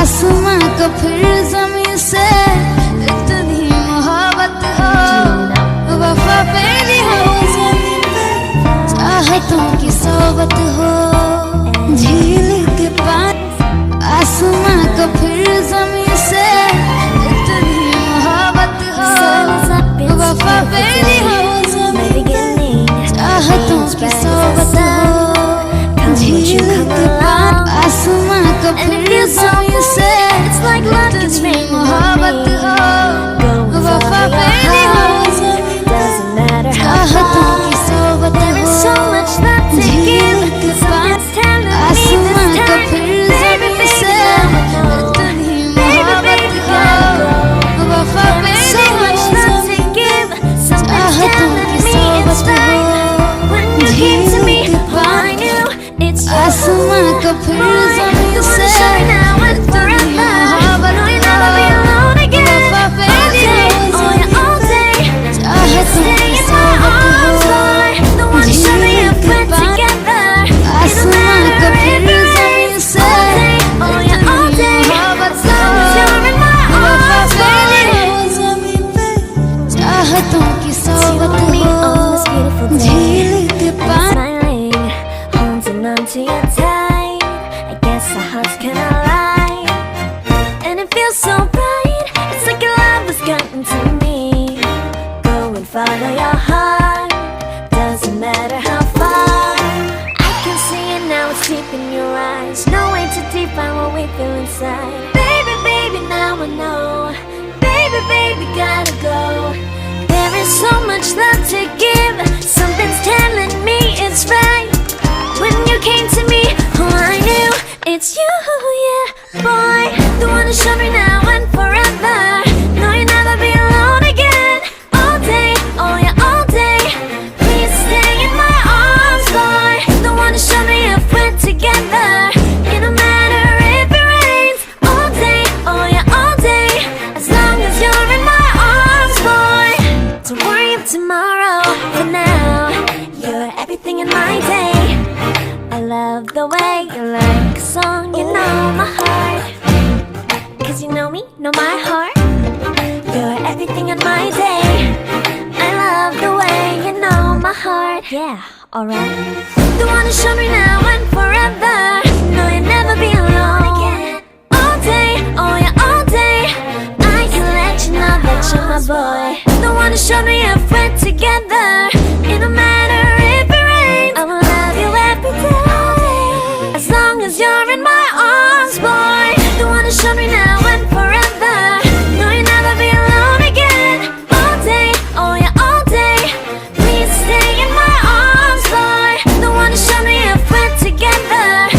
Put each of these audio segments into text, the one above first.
आसमां का फिर ज़मीं से इतनी मोहब्बत हो, वफा मेरी हो ज़मीं पे, चाहतों की सोबत हो। झील के पानी आसमां का फिर ज़मीं से इतनी मोहब्बत हो, वफा मेरी हो ज़मीं पे, चाहतों की सोबत हो। झील के पानी आसमां का फिर ज़मीं से इतनी मोहब्बत हो, वफा मेरी हो ज़मीं पे, चाहतों की सोबत हो। झील के पानी आसमां का फिर ज़मीं से इतनी मोहब्बत हो, वफा मेरी हो ज़मीं पे, चाहतों की सोबत हो। झील के पानी आसमां का फिर ज़मीं से इतनी मोहब्बत हो, वफा मेरी हो ज़मीं पे, चाहतों की सोबत हो। झील के पानी आसमां का फिर ज़मीं से इतनी मोहब्बत हो, वफा मेरी हो ज़मीं पे, चाहतों की सोबत हो। झील के पानी to your tight, I guess our hearts cannot lie, and it feels so bright. It's like your love has gotten to me. Go and follow your heart, doesn't matter how far. I can see it now, it's deep in your eyes. No way to define what we feel inside. Baby, baby, now I know. Baby, baby, gotta go. There is so much love to give. Something's telling me it's right. When you came to me, oh, I knew it's you, yeah, boy. The one to show me now and forever. No, you'll never be alone again. All day, oh yeah, all day. Please stay in my arms, boy. The one to show me if we're together. It don't matter if it rains. All day, oh yeah, all day. As long as you're in my arms, boy. Don't worry of tomorrow. For now, you're everything in my day. I love the way you like a song, you know my heart. Cause you know me, know my heart. You're everything in my day. I love the way you know my heart. Yeah, alright. The one to show me now and forever. No, you'll never be alone again. All day, oh yeah, all day. I can let you know that you're my boy. The one to show me if we're together. It don't matter if it rains. I will love you every day. As long as you're in my arms, boy. The one to show me now and forever. No, you'll never be alone again. All day, oh yeah, all day. Please stay in my arms, boy. The one to show me if we're together.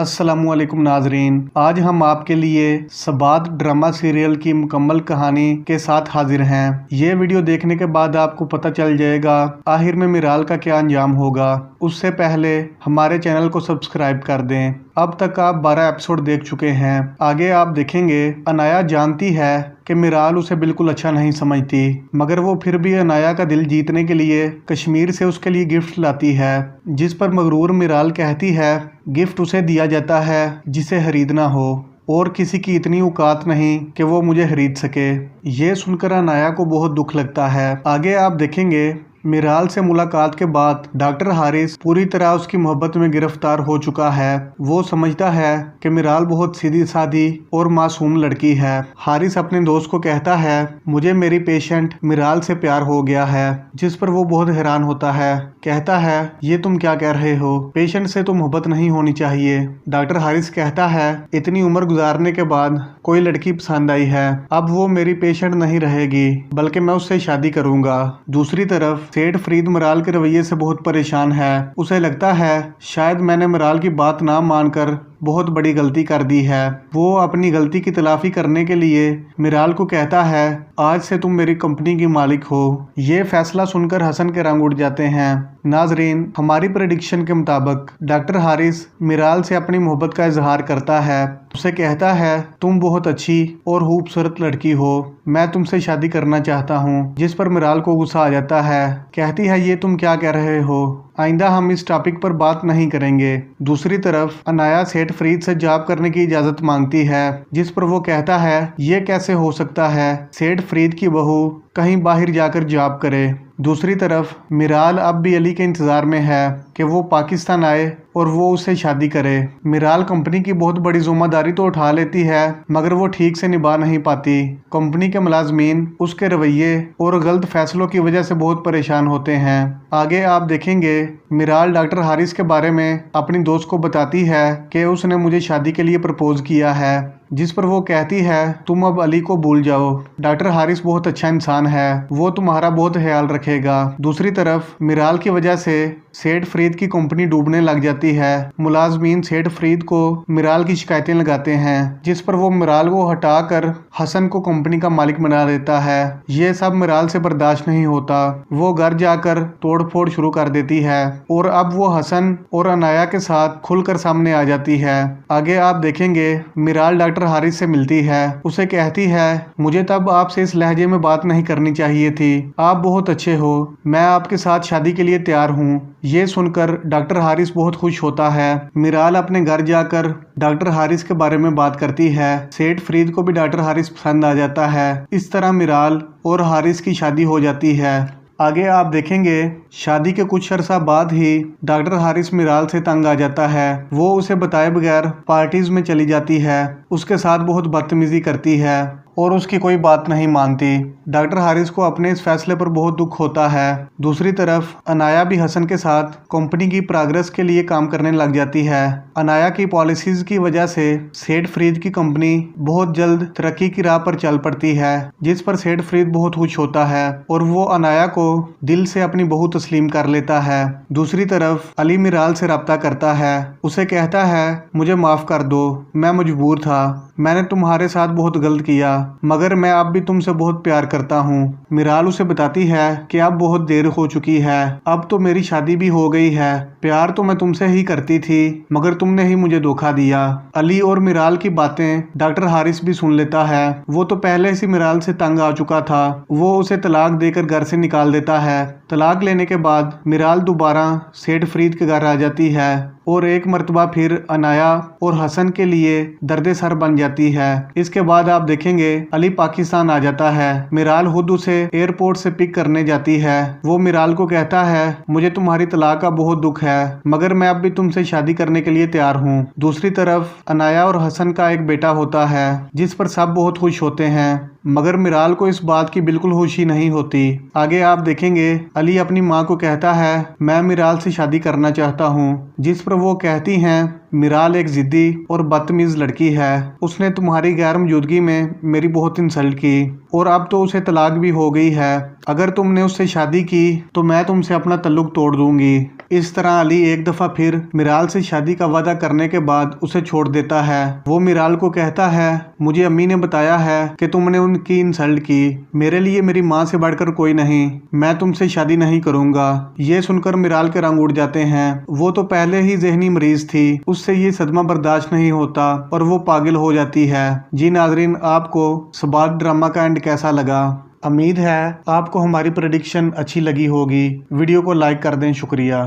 अस्सलामुअलैकुम नाजरीन, आज हम आपके लिए सबात drama serial की मुकम्मल कहानी के साथ हाजिर हैं। ये वीडियो देखने के बाद आपको पता चल जाएगा आखिर में मिराल का क्या अंजाम होगा। उससे पहले हमारे चैनल को सब्सक्राइब कर दें। अब तक आप 12 एपिसोड देख चुके हैं। आगे आप देखेंगे अनाया जानती है कि मिराल उसे बिल्कुल अच्छा नहीं समझती, मगर वो फिर भी अनाया का दिल जीतने के लिए कश्मीर से उसके लिए गिफ्ट लाती है, जिस पर मगरूर मिराल कहती है गिफ्ट उसे दिया जाता है जिसे खरीदना हो और किसी की इतनी औकात नहीं कि वो मुझे खरीद सके। ये सुनकर अनाया को बहुत दुख लगता है। आगे आप देखेंगे मिराल से मुलाकात के बाद डॉक्टर हारिस पूरी तरह उसकी मोहब्बत में गिरफ्तार हो चुका है। वो समझता है कि मिराल बहुत सीधी सादी और मासूम लड़की है। हारिस अपने दोस्त को कहता है मुझे मेरी पेशेंट मिराल से प्यार हो गया है, जिस पर वो बहुत हैरान होता है। कहता है ये तुम क्या कह रहे हो, पेशेंट से तो मोहब्बत नहीं होनी चाहिए। डॉक्टर हारिस कहता है इतनी उम्र गुजारने के बाद कोई लड़की पसंद आई है, अब वो मेरी पेशेंट नहीं रहेगी बल्कि मैं उससे शादी करूंगा। दूसरी तरफ सेठ फरीद मिराल के रवैये से बहुत परेशान है। उसे लगता है शायद मैंने मिराल की बात ना मानकर बहुत बड़ी गलती कर दी है। वो अपनी गलती की तलाफी करने के लिए मिराल को कहता है आज से तुम मेरी कंपनी की मालिक हो। ये फैसला सुनकर हसन के रंग उड़ जाते हैं। नाजरीन, हमारी प्रेडिक्शन के मुताबिक डॉक्टर हारिस मिराल से अपनी मोहब्बत का इजहार करता है। उसे कहता है तुम बहुत अच्छी और खूबसूरत लड़की हो, मैं तुमसे शादी करना चाहता हूँ, जिस पर मिराल को गुस्सा आ जाता है। कहती है ये तुम क्या कह रहे हो, आइंदा हम इस टॉपिक पर बात नहीं करेंगे। दूसरी तरफ अनाया सेठ फरीद से जॉब करने की इजाज़त मांगती है, जिस पर वो कहता है ये कैसे हो सकता है, सेठ फरीद की बहू कहीं बाहर जाकर जॉब करे। दूसरी तरफ मिराल अब भी अली के इंतज़ार में है कि वो पाकिस्तान आए और वो उससे शादी करे। मिराल कंपनी की बहुत बड़ी जिम्मेदारी तो उठा लेती है, मगर वो ठीक से निभा नहीं पाती। कंपनी के मुलाजमीन उसके रवैये और गलत फैसलों की वजह से बहुत परेशान होते हैं। आगे आप देखेंगे मिराल डॉक्टर हारिस के बारे में अपनी दोस्त को बताती है कि उसने मुझे शादी के लिए प्रपोज किया है, जिस पर वो कहती है तुम अब अली को भूल जाओ, डॉक्टर हारिस बहुत अच्छा इंसान है, वो तुम्हारा बहुत ख्याल रखेगा। दूसरी तरफ मिराल की वजह से सेठ फरीद की कंपनी डूबने लग जाती है। मुलाजमीन सेठ फरीद को मिराल की शिकायतें लगाते हैं, जिस पर वो मिराल को हटाकर हसन को कंपनी का मालिक बना देता है। ये सब मिराल से बर्दाश्त नहीं होता। वो घर जाकर तोड़फोड़ शुरू कर देती है और अब वो हसन और अनाया के साथ खुलकर सामने आ जाती है। आगे आप देखेंगे मिराल डॉक्टर हारिस से मिलती है। उसे कहती है मुझे तब आपसे इस लहजे में बात नहीं करनी चाहिए थी, आप बहुत अच्छे हो, मैं आपके साथ शादी के लिए तैयार हूँ। ये सुनकर डॉक्टर हारिस बहुत खुश होता है। मिराल अपने घर जाकर डॉक्टर हारिस के बारे में बात करती है। सेठ फरीद को भी डॉक्टर हारिस पसंद आ जाता है। इस तरह मिराल और हारिस की शादी हो जाती है। आगे आप देखेंगे शादी के कुछ अरसा बाद ही डॉक्टर हारिस मिराल से तंग आ जाता है। वो उसे बताए बगैर पार्टीज में चली जाती है, उसके साथ बहुत बदतमीजी करती है और उसकी कोई बात नहीं मानती। डॉक्टर हारिस को अपने इस फैसले पर बहुत दुख होता है। दूसरी तरफ अनाया भी हसन के साथ कंपनी की प्रोग्रेस के लिए काम करने लग जाती है। अनाया की पॉलिसीज की वजह से सेठ फरीद की कंपनी बहुत जल्द तरक्की की राह पर चल पड़ती है, जिस पर सेठ फरीद बहुत खुश होता है और वो अनाया को दिल से अपनी बहू तस्लीम कर लेता है। दूसरी तरफ अली मिराल से रब्ता करता है। उसे कहता है मुझे माफ कर दो, मैं मजबूर था, मैंने तुम्हारे साथ बहुत गलत किया, मगर मैं अब भी तुमसे बहुत प्यार करता हूँ। मिराल उसे बताती है कि अब बहुत देर हो चुकी है, अब तो मेरी शादी भी हो गई है, प्यार तो मैं तुमसे ही करती थी मगर तुमने ही मुझे धोखा दिया। अली और मिराल की बातें डॉक्टर हारिस भी सुन लेता है। वो तो पहले से मिराल से तंग आ चुका था। वो उसे तलाक देकर घर से निकाल देता है। तलाक लेने के बाद मिराल दोबारा सेठ फरीद के घर आ जाती है और एक मर्तबा फिर अनाया और हसन के लिए दर्द सर बन जाती है। इसके बाद आप देखेंगे अली पाकिस्तान आ जाता है। मिराल खुद उसे एयरपोर्ट से पिक करने जाती है। वो मिराल को कहता है मुझे तुम्हारी तलाक का बहुत दुख है, मगर मैं अब भी तुमसे शादी करने के लिए तैयार हूँ। दूसरी तरफ अनाया और हसन का एक बेटा होता है, जिस पर सब बहुत खुश होते हैं, मगर मिराल को इस बात की बिल्कुल खुशी नहीं होती। आगे आप देखेंगे अली अपनी माँ को कहता है मैं मिराल से शादी करना चाहता हूँ, जिस पर वो कहती हैं मिराल एक जिद्दी और बदतमीज लड़की है, उसने तुम्हारी गैर मौजूदगी में मेरी बहुत इंसल्ट की और अब तो उसे तलाक भी हो गई है, अगर तुमने उससे शादी की तो मैं तुमसे अपना तल्लुक तोड़ दूंगी। इस तरह अली एक दफा फिर मिराल से शादी का वादा करने के बाद उसे छोड़ देता है। वो मिराल को कहता है, मुझे अम्मी ने बताया है कि तुमने उनकी इंसल्ट की, मेरे लिए मेरी माँ से बढ़कर कोई नहीं, मैं तुमसे शादी नहीं करूंगा। ये सुनकर मिराल के रंग उड़ जाते हैं। वो तो पहले ही जहनी मरीज थी, उससे ये सदमा बर्दाश्त नहीं होता और वो पागल हो जाती है। जी नाजरीन, आपको सबात ड्रामा का एंड कैसा लगा? उम्मीद है आपको हमारी प्रेडिक्शन अच्छी लगी होगी। वीडियो को लाइक कर दें। शुक्रिया।